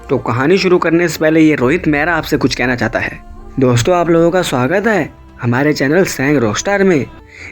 तो कहानी शुरू करने से पहले ये रोहित मेहरा आपसे कुछ कहना चाहता है। दोस्तों, आप लोगों का स्वागत है हमारे चैनल सैंग रॉकस्टार में।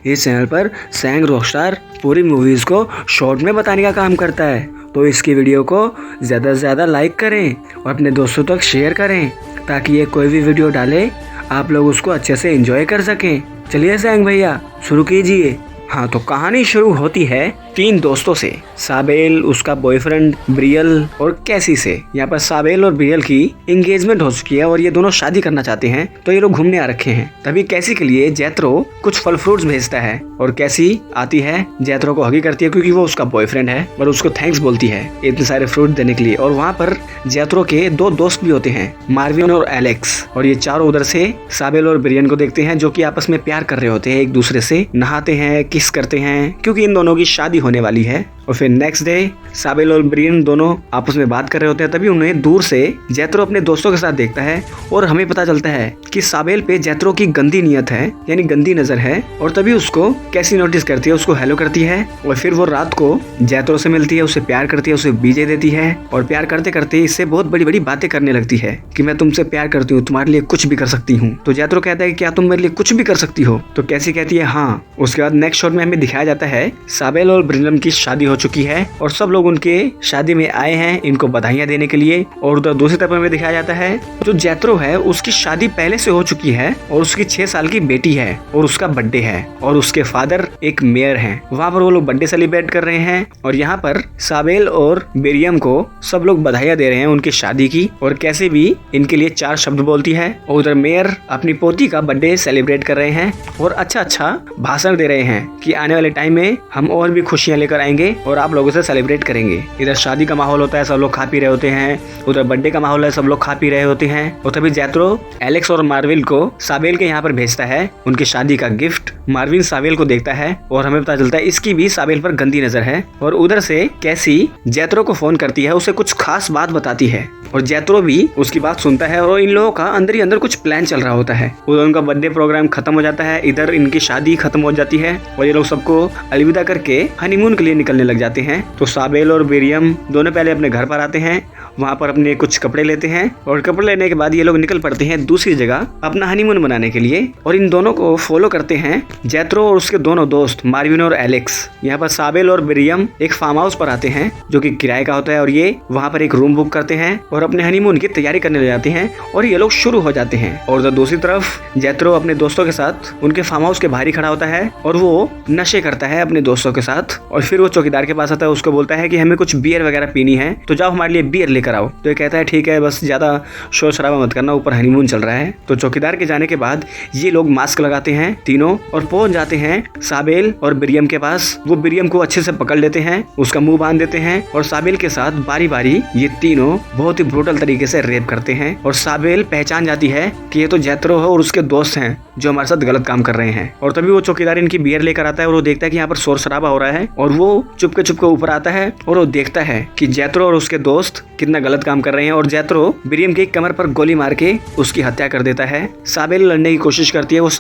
इस चैनल पर सैंग रॉकस्टार पूरी मूवीज़ को शॉर्ट में बताने का काम करता है, तो इसकी वीडियो को ज़्यादा से ज़्यादा लाइक करें और अपने दोस्तों तक शेयर करें ताकि ये कोई भी वीडियो डाले आप लोग उसको अच्छे से एंजॉय कर सकें। चलिए सैंग भैया शुरू कीजिए। हाँ, तो कहानी शुरू होती है 3 दोस्तों से, साबेल, उसका बॉयफ्रेंड ब्रियल और कैसी से। यहाँ पर साबेल और ब्रियल की एंगेजमेंट हो चुकी है और ये दोनों शादी करना चाहते हैं, तो ये लोग घूमने आ रखे हैं। तभी कैसी के लिए जैत्रो कुछ फल फ्रूट्स भेजता है और कैसी आती है, जैत्रो को हगी करती है क्योंकि वो उसका बॉयफ्रेंड है और उसको थैंक्स बोलती है इतने सारे फ्रूट देने के लिए। और वहाँ पर जैत्रो के 2 दोस्त भी होते हैं, मार्विन और एलेक्स, और ये चारों उधर से साबेल और ब्रियन को देखते हैं जो कि आपस में प्यार कर रहे होते हैं, एक दूसरे से नहाते हैं, किस करते हैं क्योंकि इन दोनों की शादी होने वाली है। और फिर नेक्स्ट डे साबेल और ब्रियन दोनों आपस में बात कर रहे होते हैं। तभी उन्हें दूर से जैत्रो अपने दोस्तों के साथ देखता है और हमें पता चलता है कि साबेल पे जैत्रो की गंदी नीयत है, यानी गंदी नजर है। और तभी उसको कैसी नोटिस करती है, उसको हेलो करती है और फिर वो रात को जैत्रो से मिलती है, उससे प्यार करती है, उसे बीजे देती है और प्यार करते करते इससे बहुत बड़ी बड़ी बातें करने लगती है कि मैं तुमसे प्यार करती हूँ, तुम्हारे लिए कुछ भी कर सकती हूँ। तो जैत्रो कहता है क्या तुम मेरे लिए कुछ भी कर सकती हो? तो कैसी कहती है हाँ। उसके बाद नेक्स्ट शॉट में हमें दिखाया जाता है साबेल और ब्रियन की शादी हो चुकी है और सब लोग उनके शादी में आए हैं इनको बधाइयां देने के लिए। और उधर दूसरी तरफ में दिखाया जाता है जो जैत्रो है उसकी शादी पहले से हो चुकी है और उसकी 6 साल की बेटी है और उसका बर्थडे है और उसके फादर एक मेयर हैं। वहाँ पर वो लोग बर्थडे सेलिब्रेट कर रहे हैं और यहाँ पर साबेल और बेरियम को सब लोग बधाइयां दे रहे हैं उनकी शादी की। और कैसे भी इनके लिए 4 शब्द बोलती है और उधर मेयर अपनी पोती का बर्थडे सेलिब्रेट कर रहे हैं और अच्छा भाषण दे रहे हैं कि आने वाले टाइम में हम और भी खुशियां लेकर आएंगे और आप लोगों से सेलिब्रेट करेंगे। इधर शादी का माहौल होता है, सब लोग खा पी रहे होते हैं, उधर बर्थडे का माहौल है, सब लोग खा पी रहे होते हैं। और तभी जैत्रो एलेक्स और मार्विन को साबेल के यहाँ पर भेजता है उनकी शादी का गिफ्ट। मार्विन साबेल को देखता है और हमें पता चलता है इसकी भी साबेल पर गंदी नजर है। और उधर से कैसी जैत्रो को फोन करती है, उसे कुछ खास बात बताती है और जैत्रो भी उसकी बात सुनता है और इन लोगों का अंदर ही अंदर कुछ प्लान चल रहा होता है। उधर उनका बर्थडे प्रोग्राम खत्म हो जाता है, इधर इनकी शादी खत्म हो जाती है और ये लोग सबको अलविदा करके हनीमून के लिए निकलने लग जाते हैं। तो साबेल और बेरियम दोनों पहले अपने घर पर आते हैं, वहाँ पर अपने कुछ कपड़े लेते हैं और कपड़े लेने के बाद ये लोग निकल पड़ते हैं दूसरी जगह अपना हनीमून मनाने के लिए। और इन दोनों को फॉलो करते हैं जैत्रो और उसके दोनों दोस्त मार्विन और एलेक्स। यहाँ पर साबेल और बेरियम एक फार्म हाउस पर आते हैं जो कि किराए का होता है और ये वहाँ पर एक रूम बुक करते हैं और अपने हनीमून की तैयारी करने लग जाते हैं और ये लोग शुरू हो जाते हैं। और उधर दूसरी तरफ जैत्रो अपने दोस्तों के साथ उनके फार्म हाउस के बाहर ही खड़ा होता है और वो नशे करता है अपने दोस्तों के साथ। और फिर वो चौकीदार के पास आता है, उसको बोलता है कि हमें कुछ बियर वगैरह पीनी है तो जाओ हमारे लिए बियर लेकर आओ। तो ये कहता है ठीक है, बस ज्यादा शोर शराबा मत करना, ऊपर हनीमून चल रहा है। तो चौकीदार के जाने के बाद ये लोग मास्क लगाते हैं तीनों और पहुंच जाते हैं साबेल और बिरियम के पास। वो बिरियम को अच्छे से पकड़ लेते हैं, उसका मुंह बांध देते हैं और साबेल के साथ बारी बारी ये तीनों बहुत ही ब्रूटल तरीके से रेप करते हैं। और साबेल पहचान जाती है कि ये तो जैत्रो है और उसके दोस्त हैं जो हमारे साथ गलत काम कर रहे हैं। और तभी वो चौकीदार इनकी बियर लेकर आता है और वो देखता है कि यहाँ पर शोर शराबा हो रहा है और वो चुपके चुपके ऊपर आता है और वो देखता है कि जैत्रो और उसके दोस्त कितना गलत काम कर रहे हैं। और जैत्रो बिरियम की कमर पर गोली मार के उसकी हत्या कर देता है। साबेल लड़ने की कोशिश करती है, वो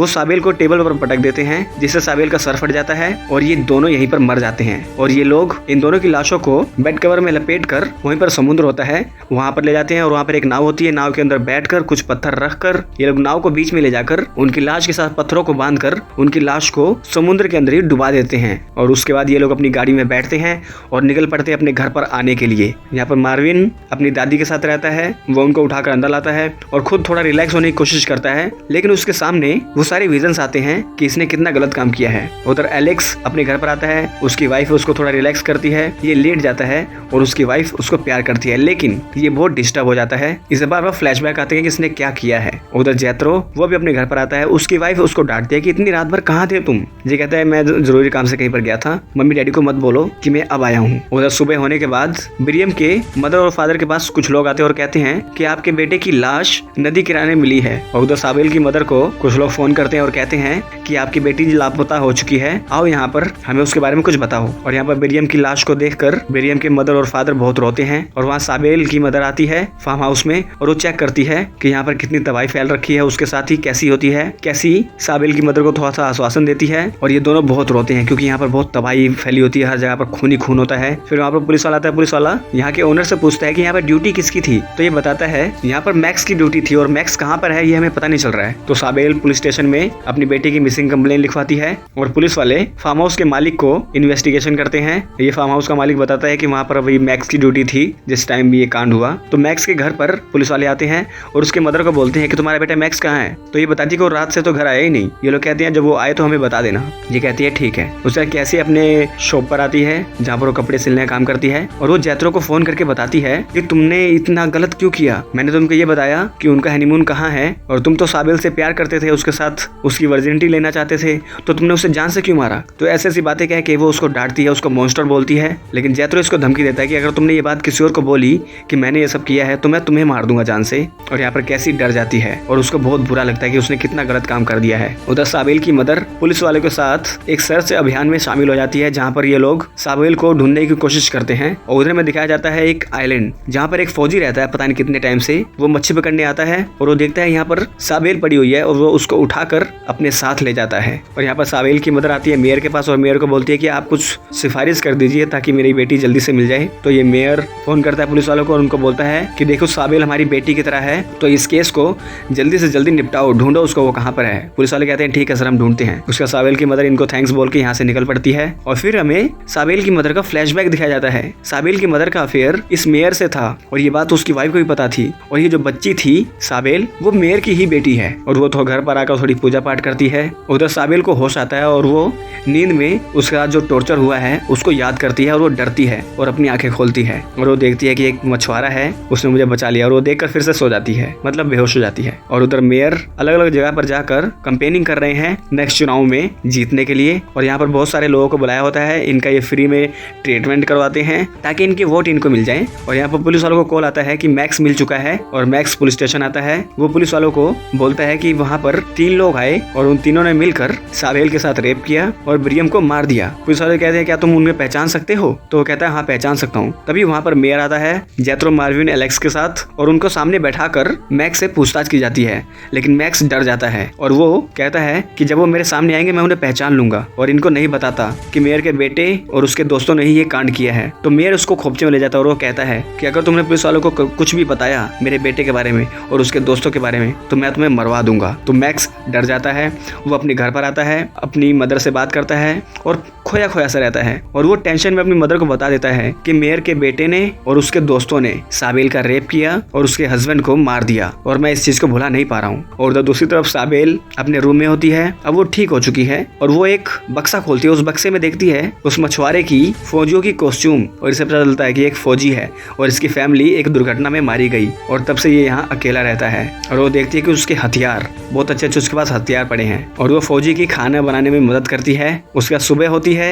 साबेल को टेबल पर पटक देते हैं जिससे साबेल का सर फट जाता है और ये दोनों यहीं पर मर जाते हैं। और ये लोग इन दोनों की लाशों को बेड कवर में लपेट कर वहीं पर समुद्र होता है वहां पर ले जाते हैं और वहां पर एक नाव होती है, नाव के अंदर बैठकर कुछ पत्थर रखकर ये लोग नाव को बीच में ले जाकर उनकी लाश के साथ पत्थरों को बांधकर उनकी लाश को समुद्र के अंदर ही डुबा देते हैं। और उसके बाद ये लोग अपनी गाड़ी में बैठते हैं और निकल पड़ते हैं अपने घर पर आने के लिए। यहाँ पर मार्विन अपनी दादी के साथ रहता है, वो उनको उठाकर अंदर लाता है और खुद थोड़ा रिलैक्स होने की कोशिश करता है, लेकिन उसके सामने वो सारे विजन्स आते हैं कि इसने कितना गलत काम किया है। उधर एलेक्स अपने घर पर आता है, उसकी वाइफ उसको थोड़ा रिलैक्स करती है, ये लेट जाता है और उसकी वाइफ उसको प्यार करती है, लेकिन ये बहुत डिस्टर्ब हो जाता है। इसे बार बार फ्लैशबैक आते हैं कि इसने क्या किया है। उधर जैत्रो वो भी अपने घर पर आता है, उसकी वाइफ उसको डांटती है कि इतनी रात भर कहाँ थे तुम। ये कहता है मैं जरूरी काम से कहीं पर गया था, मम्मी डैडी को मत बोलो कि मैं अब आया हूँ। उधर सुबह होने के बाद बिरियम के मदर और फादर के पास कुछ लोग आते हैं और कहते हैं कि आपके बेटे की लाश नदी किनारे मिली है। और उधर साबेल की मदर को कुछ लोग फोन करते हैं और कहते हैं कि आपकी बेटी लापता हो चुकी है, आओ यहाँ पर हमें उसके बारे में कुछ बताओ। और यहाँ पर बिरियम की लाश को देखकर बिरियम के मदर और फादर बहुत रोते हैं और वहाँ साबेल की मदर आती है फार्म हाउस में और वो चेक करती है कि यहाँ पर कितनी तबाही फैल रखी है। उसके साथ ही थी कैसी होती है। कैसी साबिल की मदर को थोड़ा सा आश्वासन देती है और ये दोनों बहुत रोते हैं क्योंकि यहाँ पर बहुत तबाही फैली होती है, हर जगह पर खून ही खून होता है। फिर वहाँ पर पुलिस वाला आता है। पुलिस वाला यहाँ के ओनर से पूछता है कि यहाँ पर ड्यूटी किसकी थी, तो ये बताता है यहाँ पर मैक्स की ड्यूटी थी और मैक्स कहाँ पर है ये हमें पता नहीं चल रहा है। तो साबिल पुलिस स्टेशन में अपनी बेटी की मिसिंग कंप्लेन लिखवाती है और पुलिस वाले फार्म हाउस के मालिक को इन्वेस्टिगेशन करते हैं। ये फार्म हाउस का मालिक बताता है कि वहाँ पर अभी मैक्स की ड्यूटी थी जिस टाइम भी ये कांड हुआ। तो मैक्स के घर पर पुलिस वाले आते हैं और उसके मदर को बोलते हैं कि तुम्हारा बेटा मैक्स कहाँ है। तो ये बताती है कि वो रात से तो घर आया ही नहीं। ये लोग कहते हैं जब वो आए तो हमें बता देना। ये कहती है ठीक है। उसके बाद कैसी अपने शॉप पर आती है जहाँ पर वो कपड़े सिलने का काम करती है और वो जैत्रो को फोन करके बताती है कि तुमने इतना गलत क्यों किया। मैंने तुमको ये बताया कि उनका हनीमून कहाँ है और तुम तो साबिल से प्यार करते थे, उसके साथ उसकी वर्जिनिटी लेना चाहते थे, तो तुमने उसे जान से क्यों मारा। तो ऐसी ऐसी बातें कह के वो उसको डांटती है, उसको मॉन्स्टर बोलती है। लेकिन जैत्रो इसको धमकी देता है कि अगर तुमने ये बात किसी और को बोली कि मैंने ये सब किया है तो मैं तुम्हें मार दूंगा जान से। और यहाँ पर कैसी डर जाती है और उसको बहुत बुरा लगता है कि उसने कितना गलत काम कर दिया है। उधर साबिल की मदर पुलिस वाले के साथ एक सर्च अभियान में शामिल हो जाती है जहाँ पर ये लोग साबिल को ढूंढने की कोशिश करते हैं। और उधर में दिखाया जाता है एक आइलैंड जहाँ पर एक फौजी रहता है, पता नहीं कितने टाइम से। वो मच्छी पकड़ने आता है और वो देखता है यहाँ पर साबिल पड़ी हुई है और वो उसको उठाकर अपने साथ ले जाता है। और यहाँ पर साबिल की मदर आती है मेयर के पास और मेयर को बोलती है कि आप कुछ सिफारिश कर दीजिए ताकि मेरी बेटी जल्दी से मिल जाए। तो ये मेयर फोन करता है पुलिस वालों को और उनको बोलता है कि देखो साबिल हमारी बेटी की तरह है, तो इस केस को जल्दी से जल्दी निपटाओ, ढूंढो उसको, वो कहाँ पर है। पुलिस वाले कहते हैं ठीक है सर हम ढूंढते हैं। उसका साबिल की मदर इनको थैंक्स बोल के यहाँ से निकल पड़ती है। और फिर हमें साबिल की मदर का फ्लैशबैक दिखाया जाता है। साबिल की मदर का अफेयर इस मेयर से था और ये बात उसकी वाइफ को भी पता थी। और ये जो बच्ची थी साबिल वो मेयर की ही बेटी है। और वो तो घर पर आकर थोड़ी पूजा पाठ करती है। उधर साबिल को होश आता है और वो नींद में उसका जो टॉर्चर हुआ है उसको याद करती है और वो डरती है और अपनी आंखें खोलती है और वो देखती है कि एक मछुआरा है, उसने मुझे बचा लिया। और वो देखकर फिर से सो जाती है, मतलब बेहोश हो जाती है। और उधर मेयर अलग अलग जगह पर जाकर कैंपेनिंग कर रहे हैं नेक्स्ट चुनाव में जीतने के लिए। और यहाँ पर बहुत सारे लोगों को बुलाया होता है, इनका ये फ्री में ट्रीटमेंट करवाते हैं ताकि इनके वोट इनको मिल जाए। और यहाँ पर पुलिस वालों को कॉल आता है कि मैक्स मिल चुका है और मैक्स पुलिस स्टेशन आता है। वो पुलिस वालों को बोलता है कि वहाँ पर 3 लोग आए और उन तीनों ने मिलकर साबिल के साथ रेप किया और ब्रियम को मार दिया। पुलिस वाले कहते हैं क्या तुम उन्हें पहचान सकते हो। तो वो कहता है हाँ पहचान सकता हूँ। तभी वहाँ पर मेयर आता है जैत्रो, मार्विन, एलेक्स के साथ और उनको सामने बैठाकर मैक्स से पूछताछ की जाती है। लेकिन मैक्स डर जाता है और वो कहता है कि जब वो मेरे सामने आएंगे मैं उन्हें पहचान लूंगा। और इनको नहीं बताता कि मेयर के बेटे और उसके दोस्तों ने ही ये कांड किया है। तो मेयर उसको खोपचे में ले जाता है और वो कहता है कि अगर तुमने पुलिस वालों को कुछ भी बताया मेरे बेटे के बारे में और उसके दोस्तों के बारे में तो मैं तुम्हें मरवा दूंगा। तो मैक्स डर जाता है। वो अपने घर पर आता है, अपनी मदर से बात करता है और खोया खोया सा रहता है। और वो टेंशन में अपनी मदर को बता देता है कि मेयर के बेटे ने और उसके दोस्तों ने साबिल का रेप किया और उसके हस्बैंड को मार दिया और मैं इस चीज को भुला नहीं पा रहा हूँ। और उधर दूसरी तरफ साबिल अपने रूम में होती है। अब वो ठीक हो चुकी है और वो एक बक्सा खोलती है। उस बक्से में देखती है उस मछुआरे की फौजियों की कॉस्ट्यूम और इसे पता चलता है कि एक फौजी है और इसकी फैमिली एक दुर्घटना में मारी गई और तब से ये यहाँ अकेला रहता है। और वो देखती है कि उसके हथियार बहुत अच्छे अच्छे उसके पास हथियार पड़े हैं और वो फौजी की खाना बनाने में मदद करती है। उसके बाद सुबह होती है।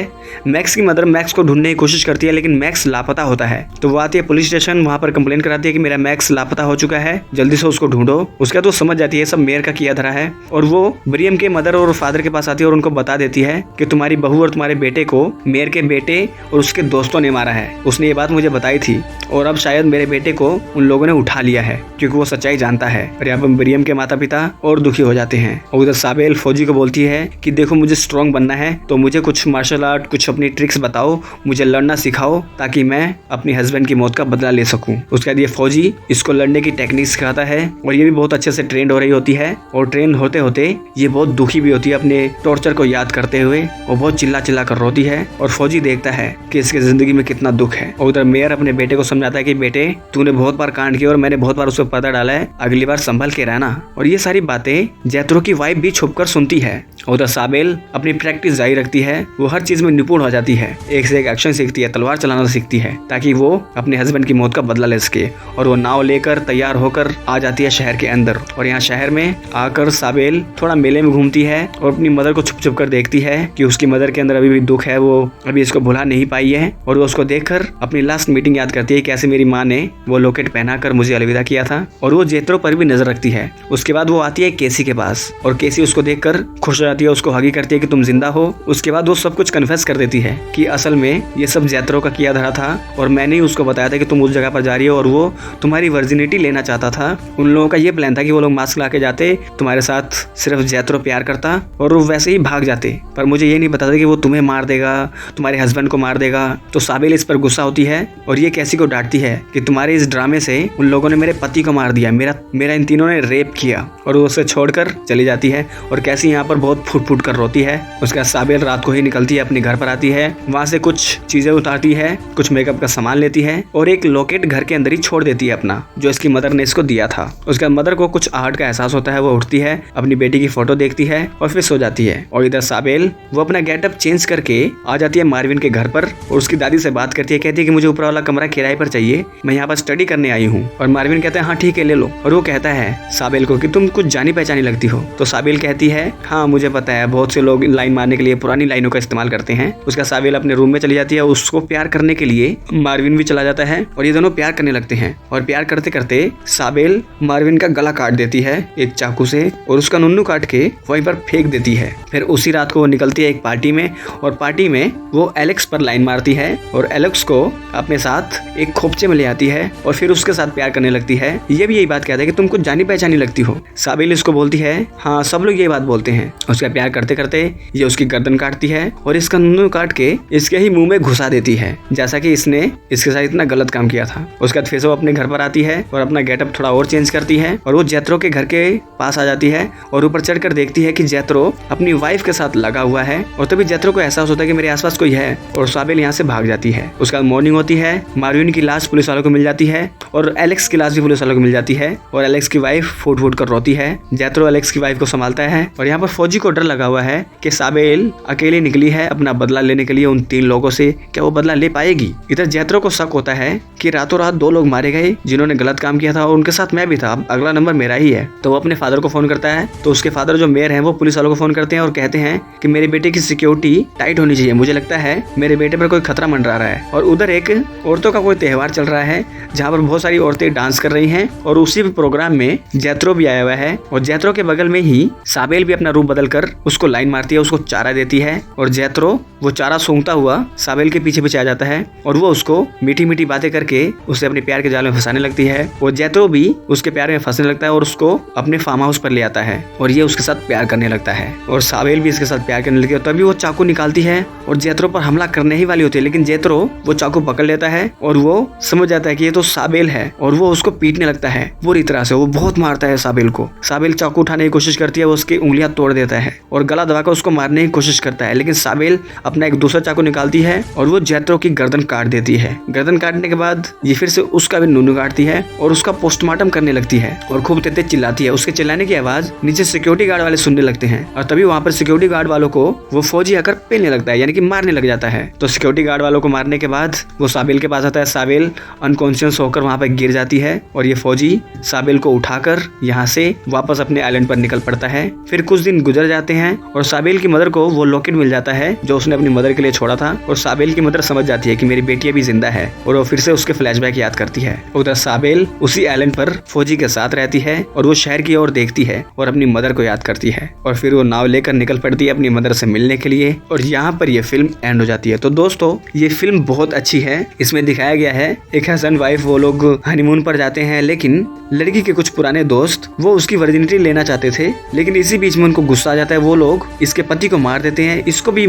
मैक्स की मदर मैक्स को ढूंढने की कोशिश करती है लेकिन मैक्स लापता होता है। तो वो आती है पुलिस स्टेशन, वहाँ पर कंप्लेन कराती है कि मेरा मैक्स लापता हो चुका है, जल्दी से उसको ढूंढो। उसके बाद वो समझ जाती है सब मेयर का किया धरा है और वो ब्रियम के मदर और फादर के पास आती है और उनको बता देती है कि तुम्हारी बहू और तुम्हारे बेटे को मेयर के बेटे और उसके दोस्तों ने मारा है। उसने ये बात मुझे बताई थी और अब शायद मेरे बेटे को उन लोगों ने उठा लिया है क्योंकि वो सच्चाई जानता है। और यहाँ पर ब्रियम के माता पिता और दुखी हो जाते हैं। और उधर साबिल फौजी को बोलती है कि देखो मुझे स्ट्रॉन्ग बनना है तो मुझे कुछ मार्शल आर्ट, कुछ अपनी ट्रिक्स बताओ, मुझे लड़ना सिखाओ ताकि मैं अपनी हस्बैंड की मौत का बदला ले सकूं। उसके बाद ये फौजी इसको लड़ने की टेक्निक सिखाता है और ये भी बहुत अच्छे से ट्रेंड हो रही होती है। और ट्रेन होते होते ये बहुत दुखी भी होती है अपने टॉर्चर को याद करते हुए और बहुत चिल्ला चिल्ला कर रोती है। और फौजी देखता है कि इसके जिंदगी में कितना दुख है। और उधर मेयर अपने बेटे को समझाता है कि बेटे तूने बहुत बार कांड किया और मैंने बहुत बार उसको पर्दा डाला है, अगली बार संभल के रहना। और ये सारी बातें जैत्रो की वाइफ भी छुपकर सुनती है। उधर साबिल अपनी प्रैक्टिस जारी रखती है। वो हर चीज में निपुण हो जाती है, एक से एक एक्शन सीखती है, तलवार चलाना सीखती है ताकि वो अपने हस्बैंड की मौत का बदला ले सके। और वो नाव लेकर तैयार होकर आ जाती है शहर के अंदर। और यहाँ शहर में आकर साबिल थोड़ा मेले में घूमती है और अपनी मदर को छुप छुप कर देखती है कि उसकी मदर के अंदर अभी भी दुख है, वो अभी इसको भुला नहीं पाई है। और वो उसको देखकर अपनी लास्ट मीटिंग याद करती है, कैसे मेरी माँ ने वो लॉकेट पहनाकर मुझे अलविदा किया था। और वो जैत्रो पर भी नजर रखती है। उसके बाद वो आती है केसी के पास और केसी उसको देखकर खुश हो जाती है, उसको हगी करती है कि तुम जिंदा हो। उसके बाद वो सब कुछ कन्फेस कर देती है कि असल में ये सब जैत्रो का किया धरा था और मैंने ही उसको बताया था कि तुम उस जगह पर जा रही हो और वो तुम्हारी वर्जिनिटी लेना चाहता था। उन लोगों का ये प्लान था कि वो लोग मास्क ला के जाते बताते तुम्हारे साथ सिर्फ जैत्रो प्यार करता और वो वैसे ही भाग जाते, पर मुझे ये नहीं बताते कि वो तुम्हें मार देगा, तुम्हारे हस्बैंड को मार देगा। तो साबिल इस पर गुस्सा होती है और ये कैसी को डांटती है कि तुम्हारे इस ड्रामे से उन लोगों ने मेरे पति को मार दिया, मेरा इन तीनों ने रेप किया, और वो उसे छोड़कर चली जाती है। और कैसी यहाँ पर बहुत फुट फुट कर रोती है। उसके बाद साबिल रात को ही निकलती है, अपने घर पर आती है, वहाँ से कुछ चीजें उतारती है, कुछ मेकअप का सामान लेती है और एक लॉकेट घर के अंदर ही छोड़ देती है अपना, जो इसकी मदर ने इसको दिया था। उसके बाद मदर को कुछ आहट का एहसास होता है, वो उठती है, अपनी बेटी की फोटो देखती है और फिर सो जाती है। और इधर साबिल वो अपना गेटअप चेंज करके आ जाती है मार्विन के घर पर और उसकी दादी से बात करती है, कहती है कि मुझे ऊपर वाला कमरा किराए पर चाहिए, मैं यहाँ पर स्टडी करने आई हूँ। और मार्विन कहता है हाँ ठीक है ले लो। और वो कहता है साबिल को कि तुम कुछ जानी पहचानी लगती हो। तो साबिल कहती है हाँ मुझे पता है, बहुत से लोग लाइन मारने के लिए पुरानी लाइनों का इस्तेमाल करते हैं। उसका साबिल अपने रूम में चली जाती है, उसको प्यार करने के लिए मार्विन भी चला जाता है और ये दोनों प्यार करने लगते हैं। और प्यार करते करते साबिल मार्विन का गला काट देती है एक चाकू से और उसका नुन्नू काट के वहीं पर फेंक देती है। फिर उसी रात को वो निकलती है एक पार्टी में और पार्टी में वो एलेक्स पर लाइन मारती है और एलेक्स को अपने साथ एक खोपचे में ले आती है और फिर उसके साथ प्यार करने लगती है। ये भी यही बात कहता है कि तुम कुछ जानी पहचानी लगती हो। साबिल इसको बोलती है हाँ सब लोग ये बात बोलते हैं। उसका प्यार करते करते ये उसकी गर्दन काटती है और इसका नुन्नू काट के इसके ही मुंह में घुसा देती है, जैसा कि इसने इसके साथ इतना गलत काम किया था। उसके बाद फिर से वो अपने घर पर आती है और अपना गेटअप थोड़ा और चेंज करती है और वो जैत्रो के घर के पास आ जाती है और ऊपर चढ़कर देखती है कि जैत्रो अपनी वाइफ के साथ लगा हुआ है। और तभी जैत्रो को एहसास होता है कि मेरे आसपास कोई है और साबिल यहाँ से भाग जाती है। उसके बाद मॉर्निंग होती है, मार्विन की लाश पुलिस वालों को मिल जाती है और एलेक्स की लाश भी पुलिस वालों को मिल जाती है और एलेक्स की वाइफ फूट फूट कर रोती है। जैत्रो एलेक्स की वाइफ को संभालता है और यहाँ पर फौजी को डर लगा हुआ है कि साबिल अकेली निकली है अपना बदला लेने के लिए उन 3 लोगों से, क्या वो बदला ले पाएगी। इधर जैत्रो को शक होता है कि रातों रात 2 लोग मारे गए जिन्होंने गलत काम किया था और उनके साथ मैं भी था, अगला नंबर मेरा ही है। तो वो अपने फादर को फोन करता है, तो उसके फादर जो मेयर हैं वो पुलिस वालों को फोन करते हैं और कहते हैं कि मेरे बेटे की सिक्योरिटी टाइट होनी चाहिए, मुझे लगता है मेरे बेटे पर कोई खतरा मंडरा रहा है। और उधर एक औरतों का कोई त्योहार चल रहा है जहाँ पर बहुत सारी औरतें डांस कर रही हैं और उसी प्रोग्राम में जैत्रो भी आया हुआ है और जैत्रो के बगल में ही साबिल भी अपना रूप बदल कर उसको लाइन मारती है, उसको चारा देती है और जैत्रो वो चारा सूंघता हुआ साबिल के पीछे पीछे आ जाता है और वो उसको मीठी मीठी बातें करके उसे अपने प्यार के जाल में फंसाने लगती है और जैत्रो भी उसके प्यार में फंसने लगता है और उसको अपने फार्म हाउस पर ले आता है और ये उसके साथ प्यार करने लगता है और साबिल भी इसके साथ प्यार करने लगती है। तभी वो चाकू निकालती है और जैत्रो पर हमला करने ही वाली होती है, लेकिन जैत्रो वो चाकू पकड़ लेता है और वो समझ जाता है कि ये तो साबिल है और वो उसको पीटने लगता है बुरी तरह से। वो बहुत मारता है साबिल को। साबिल चाकू उठाने की कोशिश करती है, वो उसकी उंगलियां तोड़ देता है और गला दबाकर उसको मारने की कोशिश करता है, लेकिन साबिल अपना एक दूसरा चाकू निकालती है और वो जैत्रो की गर्दन काट देती है। गर्दन काटने के बाद ये फिर से उसका भी नुन्नू काटती है और उसका पोस्टमार्टम करने लगती है और खूब तेज चिल्लाती है। उसके चिल्लाने की आवाज नीचे सिक्योरिटी गार्ड वाले सुनने लगते हैं और तभी वहाँ पर सिक्योरिटी गार्ड वालों को वो फौजी आकर पेलने लगता है, यानी कि मारने लग जाता है। तो सिक्योरिटी गार्ड वालों को मारने के बाद वो साबिल के पास आता है। साबिल अनकॉन्शियस होकर वहाँ पर गिर जाती है और ये फौजी साबिल को उठाकर यहाँ से वापस अपने आइलैंड पर निकल पड़ता है। फिर कुछ दिन गुजर जाते हैं और साबिल की मदर को वो लॉकेट मिल जाता है जो उसने अपनी मदर के लिए छोड़ा था और साबिल की मदर समझ जाती है कि मेरी बेटी अभी जिंदा है और वो फिर से उसके फ्लैशबैक याद करती है। उधर साबिल उसी आइलैंड पर फौजी के साथ रहती है और वो शहर की ओर देखती है और अपनी मदर को याद करती है और फिर वो नाव लेकर निकल पड़ती है अपनी मदर से मिलने के लिए और यहाँ पर ये फिल्म एंड हो जाती है। तो दोस्तों ये फिल्म बहुत अच्छी है। इसमें दिखाया गया है एक हस्बैंड वाइफ वो लोग हनीमून पर जाते हैं, लेकिन लड़की के कुछ पुराने दोस्त वो उसकी वर्जिनिटी लेना चाहते थे, लेकिन इसी बीच में उनको गुस्सा आ जाता है। वो लोग इसके पति को मार देते हैं, इसको भी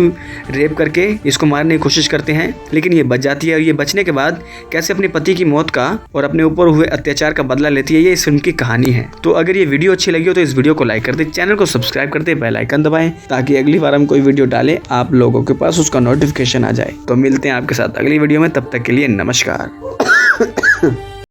रेप करके इसको मारने की कोशिश करते हैं, लेकिन ये बच जाती है और ये बचने के बाद कैसे अपने पति की मौत का और अपने ऊपर हुए अत्याचार का बदला लेती है, ये इस फिल्म की कहानी है। तो अगर ये वीडियो अच्छी लगी हो तो इस वीडियो को लाइक कर दे, चैनल को सब्सक्राइब कर दे, बेल आइकन दबाएं ताकि अगली बार हम कोई वीडियो डालें आप लोगों के पास उसका नोटिफिकेशन आ जाए। तो मिलते हैं आपके साथ अगली वीडियो में, तब तक के लिए नमस्कार।